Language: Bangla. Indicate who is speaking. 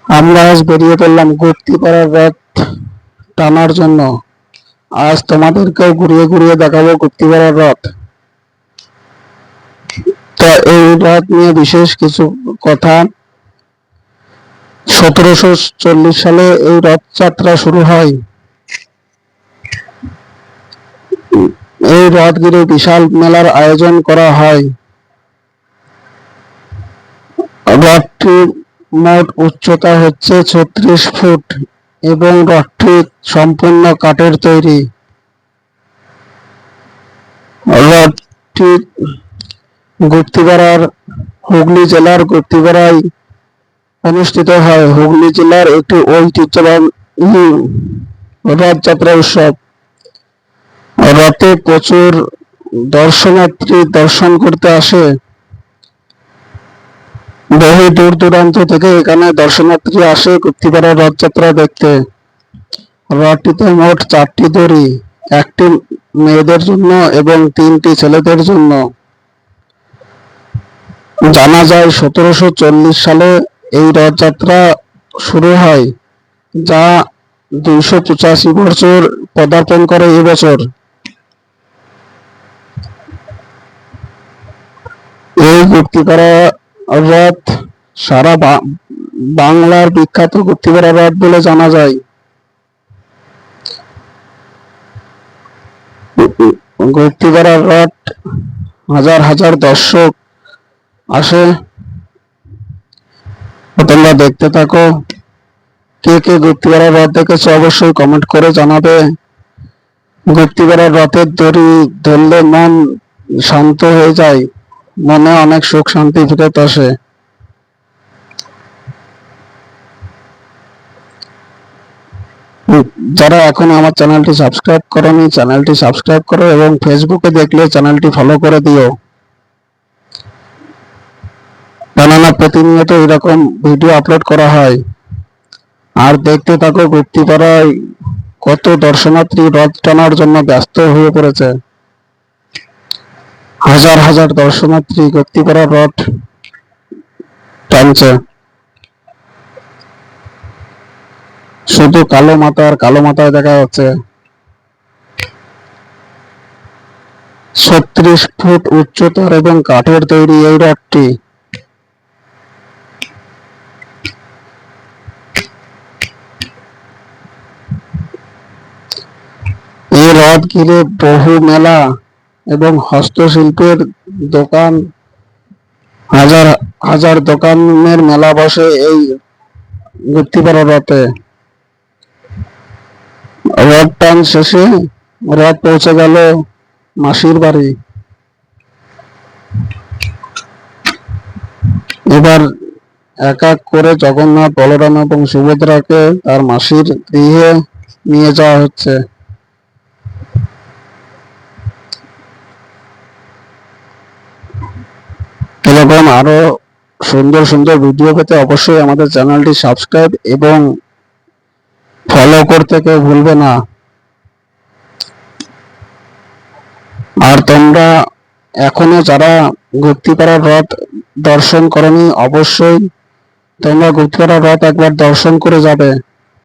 Speaker 1: আমরা আজ বেরিয়ে পড়লাম গুপ্তিপাড়ার রথ টানার জন্য। আজ তোমাদেরকেও ঘুরিয়ে ঘুরিয়ে দেখাবো গুপ্তিপাড়ার রথ। তো এই রথ নিয়ে বিশেষ কিছু কথা। 1740 সালে এই রথযাত্রা শুরু হয়। এই রথ ঘিরে বিশাল মেলার আয়োজন করা হয়। রথটির মোট উচ্চতা হচ্ছে 36 ফুট এবং রথটি সম্পূর্ণ কাঠের তৈরি। রথটি গুপ্তিপাড়ার হুগলি জেলার গুপ্তিপাড়ায় অনুষ্ঠিত হয়। হুগলি জেলার একটি ঐতিহ্যবাহী রথযাত্রা উৎসব। রথে প্রচুর দর্শনার্থী দর্শন করতে আসে। বহু দূর দূরান্ত থেকে এখানে দর্শনার্থী আসে গুপ্তিপাড়ার রথযাত্রা দেখতে। রথটিতে মোট 4টি দড়ি, একটি মেয়েদের জন্য এবং 3টি ছেলেদের জন্য। জানা যায় 1740 সালে এই রথযাত্রা শুরু হয়, যা 285 বছর পদার্পণ করে এবছর। এই গুপ্তিপাড়া রথ সারা বাংলার বিখ্যাত গুপ্তিপাড়া রথ বলে জানা যায়। গুপ্তিপাড়ার রথ হাজার হাজার দর্শক আসে। তোমরা দেখতে থাকো। কে কে গুপ্তিপাড়ার রথ দেখেছো অবশ্যই কমেন্ট করে জানাবে। গুপ্তিপাড়ার রথের দড়ি ধরলে মন শান্ত হয়ে যায়, মনে অনেক সুখ শান্তি ফিরে আসে। যারা এখন আমার চ্যানেলটি সাবস্ক্রাইব করোনি, চ্যানেলটি সাবস্ক্রাইব করো এবং ফেসবুকে দেখলে চ্যানেলটি ফলো করে দিও। কেননা প্রতিনিয়ত এরকম ভিডিও আপলোড করা হয়। আর দেখতে থাকো গুপ্তিপাড়ায় কত দর্শনার্থী রথ টানার জন্য ব্যস্ত হয়ে পড়েছে। হাজার হাজার দর্শনার্থী গুপ্তিপাড়ার রথ টানছে। শুধু কালো মাথা আর কালো মাথায় দেখা যাচ্ছে। 36 ফুট উচ্চতার এবং কাঠের তৈরি এই রথটি। এই রথ ঘিরে বহু মেলা এবং হস্তশিল্পের দোকান, হাজার হাজার দোকানের মেলা বসে এই গুপ্তিপাড়া রথে। রথ টান শেষে রথ পৌঁছে গেল মাসির বাড়ি। এবার এক এক করে জগন্নাথ, বলরাম এবং সুভদ্রাকে তার মাসির গৃহে নিয়ে যাওয়া হচ্ছে। এরকম আরো সুন্দর সুন্দর ভিডিও পেতে অবশ্যই আমাদের চ্যানেলটি সাবস্ক্রাইব এবং ফলো করতে কেউ ভুলবে না। আর তোমরা এখনো যারা গুপ্তিপাড়ার রথ দর্শন করনি, অবশ্যই তোমরা গুপ্তিপাড়ার রথ একবার দর্শন করে যাবে।